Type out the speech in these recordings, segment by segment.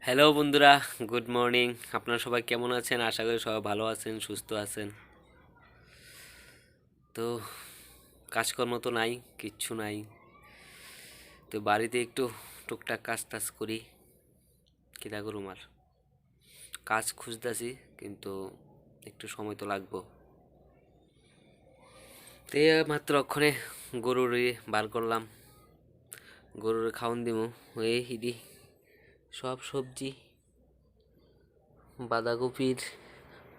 Hello বন্ধুরা, good morning. আপনারা সবাই কেমন আছেন? আশা করি সবাই ভালো আছেন, সুস্থ আছেন। তো কাজকর্ম তো নাই, কিচ্ছু নাই। তো বাড়িতে একটু টুকটাক কাজ টাজ করি। কিটা করুম আর, কাজ খুঁজতেছি, কিন্তু একটু সময় তো লাগবো। তো মাত্র অক্ষণে গরুর বার করলাম, গরুর খাওয়ান দিমু। এই হিডি সব সবজি, বাঁধাকপির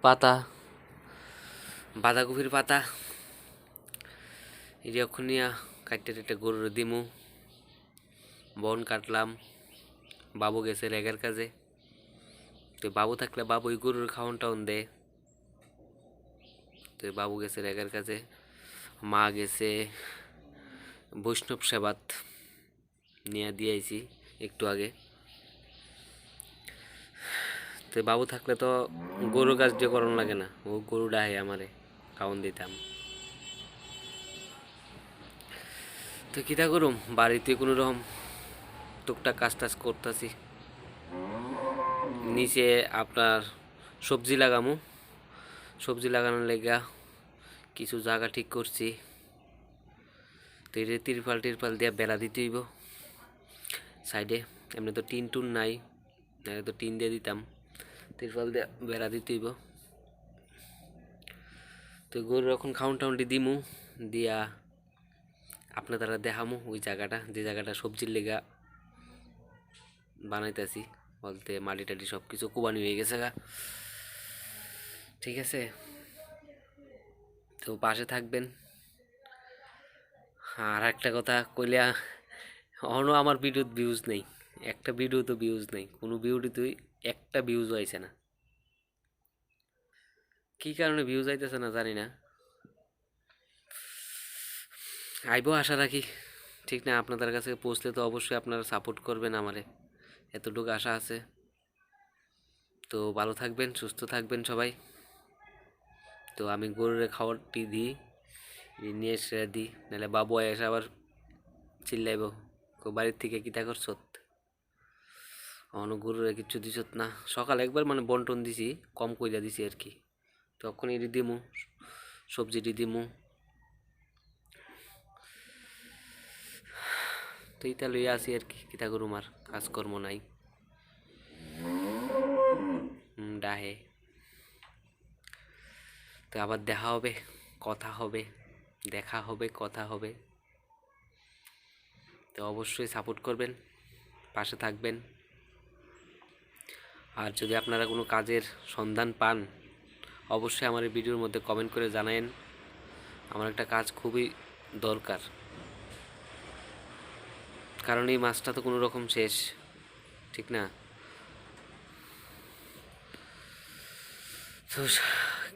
পাতা, বাঁধাকপির পাতা এটি অক্ষণিয়া কাটতে টাটতে গরুর দিমু। বন কাটলাম, বাবু গেছে রেগের কাজে। তো বাবু থাকলে বাবু ওই গরুর খাওয়ান টাউন দেয়। তো বাবু গেছে রেগের কাজে, মা গেছে বৈষ্ণব সেবাত নিয়ে দিয়েছি একটু আগে। তো বাবু থাকলে তো গরুর কাজ দিয়ে করানো লাগে না, ও গরু ডাহে আমারে খাওয়ান দিতাম। তো কিটা করুম, বাড়িতে কোনো রকম টুকটাক কাজ টাজ করতেছি। নিচে আপনার সবজি লাগামু, সবজি লাগানোর লেগা কিছু জায়গা ঠিক করছি। তো এটা তিরপাল টিরপাল দিয়ে বেড়া দিতে হইব সাইডে। এমনি তো টিন টুন নাই, নাহলে তো টিন দিয়ে দিতাম। তিরপাল দিয়ে বেড়া দিতে হইব। তো গরুর এখন খাউন টাউনটি দিমু, দিয়া আপনার দ্বারা দেখামু ওই জায়গাটা, যে জায়গাটা সবজির লেগা বানাইতেছি। বলতে মাটি টাটি সব কিছু কোবানি হয়ে গেছে গা। ঠিক আছে, তো পাশে থাকবেন। আর একটা কথা কইলে, অহনো আমার ভিডিওত ভিউজ নেই, একটা ভিডিও তো ভিউজ নেই, কোনো ভিডিওতেই একটা ভিউজ আইছে না। কি কারণে ভিউজ আইতেছে না জানি না, আইবো আশা রাখি। ঠিক না, আপনাদের কাছে পৌঁছলে তো অবশ্যই আপনারা সাপোর্ট করবেন আমারে, এতটুকু আশা আছে। তো ভালো থাকবেন, সুস্থ থাকবেন সবাই। তো আমি গরুর খাবারটি দিই, নিয়ে এসে দিই, নাহলে বাবু এসে আবার চিল্লাইব, বাড়ির থেকে কিতা করছ, অন গরুরে কিচ্ছু দিছ না। সকালে একবার মানে বন্টন দিছি, কম কইরা দিছি আর কি। তখন এটি দিমু, সবজিটি দিমু। তো এইটা লইয়া আসি আর কি, কিতা করুম আর, কাজকর্ম নাই। ডাহে তো আবার দেখা হবে, কথা হবে, দেখা হবে, কথা হবে। তো অবশ্যই সাপোর্ট করবেন, পাশে থাকবেন। আর যদি আপনারা কোনো কাজের সন্ধান পান, অবশ্যই আমার এই ভিডিওর মধ্যে কমেন্ট করে জানায়েন। আমার একটা কাজ খুবই দরকার, কারণ এই মাছটা তো কোনো রকম শেষ, ঠিক না? তো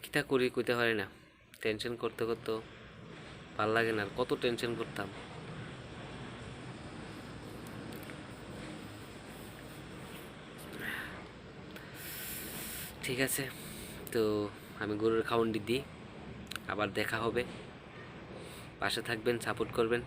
কিটা করি কইতে পারি না, টেনশন করতে করতে ভাল লাগে না, আর কত টেনশন করতাম। ঠিক আছে, তো আমি গরুর খাওয়ানটি দিই, আবার দেখা হবে। পাশে থাকবেন, সাপোর্ট করবেন।